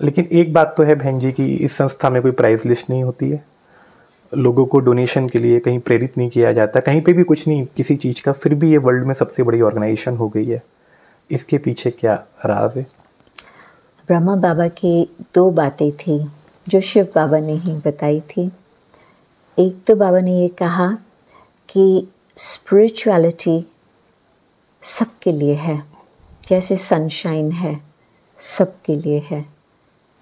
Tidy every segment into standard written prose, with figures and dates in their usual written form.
लेकिन एक बात तो है बहन जी कि इस संस्था में कोई प्राइज लिस्ट नहीं होती है, लोगों को डोनेशन के लिए कहीं प्रेरित नहीं किया जाता, कहीं पे भी कुछ नहीं किसी चीज़ का, फिर भी ये वर्ल्ड में सबसे बड़ी ऑर्गेनाइजेशन हो गई है। इसके पीछे क्या राज है? ब्रह्मा बाबा की 2 बातें थी जो शिव बाबा ने ही बताई थी। एक तो बाबा ने ये कहा कि स्पिरिचुअलिटी सबके लिए है, जैसे सनशाइन है सबके लिए है।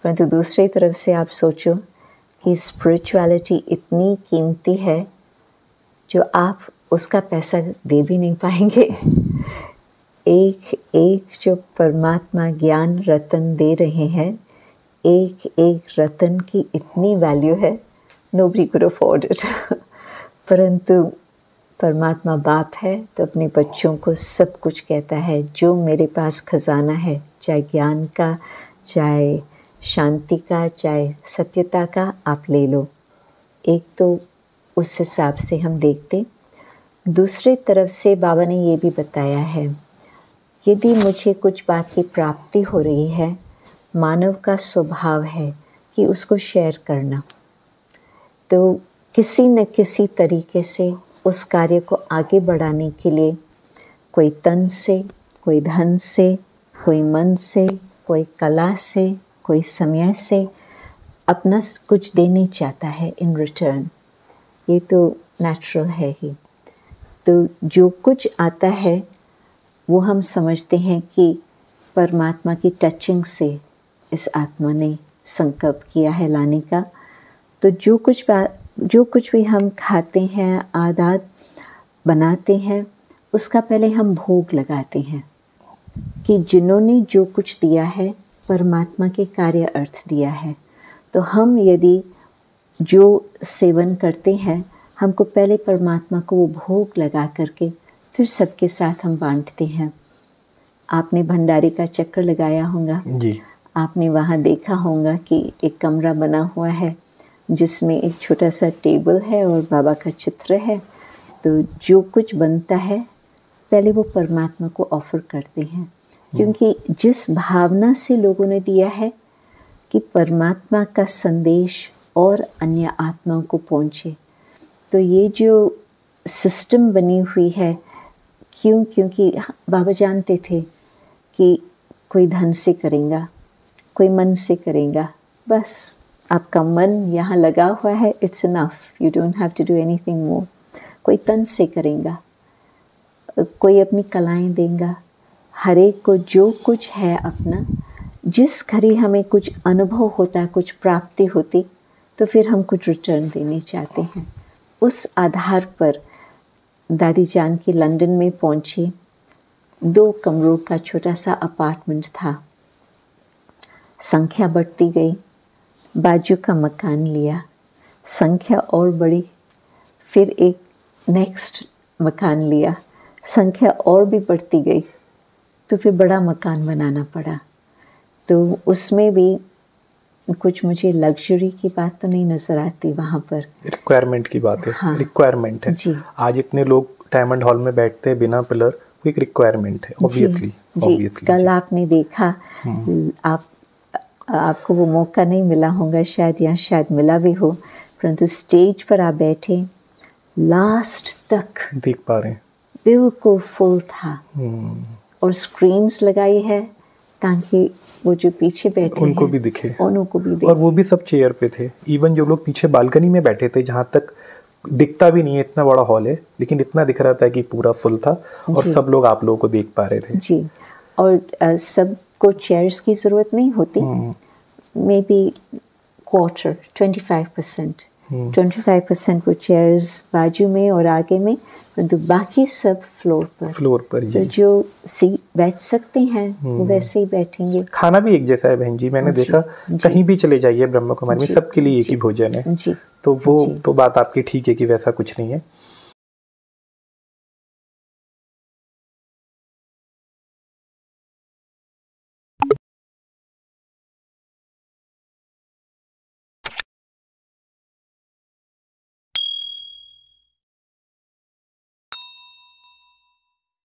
परंतु दूसरी तरफ से आप सोचो कि स्पिरिचुअलिटी इतनी कीमती है जो आप उसका पैसा दे भी नहीं पाएंगे। एक एक जो परमात्मा ज्ञान रतन दे रहे हैं, एक एक रतन की इतनी वैल्यू है, नोबडी कुड अफोर्ड इट। परंतु परमात्मा बाप है तो अपने बच्चों को सब कुछ कहता है, जो मेरे पास खजाना है, चाहे ज्ञान का, चाहे शांति का, चाहे सत्यता का, आप ले लो। एक तो उस हिसाब से हम देखते। दूसरी तरफ से बाबा ने ये भी बताया है, यदि मुझे कुछ बात की प्राप्ति हो रही है, मानव का स्वभाव है कि उसको शेयर करना, तो किसी न किसी तरीके से उस कार्य को आगे बढ़ाने के लिए कोई तन से, कोई धन से, कोई मन से, कोई कला से, कोई समय से अपना कुछ देने चाहता है इन रिटर्न। ये तो नेचुरल है ही। तो जो कुछ आता है वो हम समझते हैं कि परमात्मा की टचिंग से इस आत्मा ने संकल्प किया है लाने का। तो जो कुछ भी हम खाते हैं, आदत बनाते हैं, उसका पहले हम भोग लगाते हैं कि जिन्होंने जो कुछ दिया है परमात्मा के कार्य अर्थ दिया है। तो हम यदि जो सेवन करते हैं, हमको पहले परमात्मा को वो भोग लगा करके फिर सबके साथ हम बांटते हैं। आपने भंडारे का चक्कर लगाया होगा जी। आपने वहाँ देखा होगा कि एक कमरा बना हुआ है जिसमें एक छोटा सा टेबल है और बाबा का चित्र है। तो जो कुछ बनता है पहले वो परमात्मा को ऑफर करते हैं, क्योंकि जिस भावना से लोगों ने दिया है कि परमात्मा का संदेश और अन्य आत्माओं को पहुँचे। तो ये जो सिस्टम बनी हुई है, क्योंकि बाबा जानते थे कि कोई धन से करेगा, कोई मन से करेगा, बस आपका मन यहाँ लगा हुआ है, it's enough, you don't have to do anything more. कोई तन से करेगा, कोई अपनी कलाएं देगा, हर एक को जो कुछ है अपना, जिस घड़ी हमें कुछ अनुभव होता, कुछ प्राप्ति होती, तो फिर हम कुछ रिटर्न देने चाहते हैं। उस आधार पर दादी जान की लंदन में पहुंची। 2 कमरों का छोटा सा अपार्टमेंट था। संख्या बढ़ती गई, बाजू का मकान लिया, संख्या और बढ़ी, फिर एक नेक्स्ट मकान लिया, संख्या और भी बढ़ती गई, तो फिर बड़ा मकान बनाना पड़ा। तो उसमें भी कुछ मुझे लग्जरी की बात तो नहीं नज़र आती वहाँ पर, रिक्वायरमेंट की बात है। हाँ, रिक्वायरमेंट है जी। आज इतने लोग डायमंड हॉल में बैठते हैं बिना पिलर, वो एक रिक्वायरमेंट है ऑब्वियसली। कल आपने देखा, आपको वो मौका नहीं मिला होगा शायद, या शायद मिला भी हो, परंतु स्टेज पर आप बैठे, लास्ट तक देख पा रहे हैं, बिल्कुल फुल था। और स्क्रीन्स लगाई है ताकि वो जो पीछे बैठे उनको भी दिखे, उनको भी दिखे। और वो भी सब चेयर पे थे। इवन जो लोग पीछे बालकनी में बैठे थे, जहाँ तक दिखता भी नहीं है, इतना बड़ा हॉल है, लेकिन इतना दिख रहा था कि पूरा फुल था और सब लोग आप लोगों को देख पा रहे थे जी। और सबको चेयर्स की ज़रूरत नहीं होती, मे बी क्वार्टर 25% वो चेयर्स बाजू में और आगे में, परंतु बाकी सब फ्लोर पर तो जो सीट बैठ सकते हैं वो वैसे ही बैठेंगे। खाना भी एक जैसा है बहन जी, मैंने देखा कहीं भी चले जाइए ब्रह्मा कुमारी में सबके लिए एक ही भोजन है। तो वो तो बात आपकी ठीक है कि वैसा कुछ नहीं है।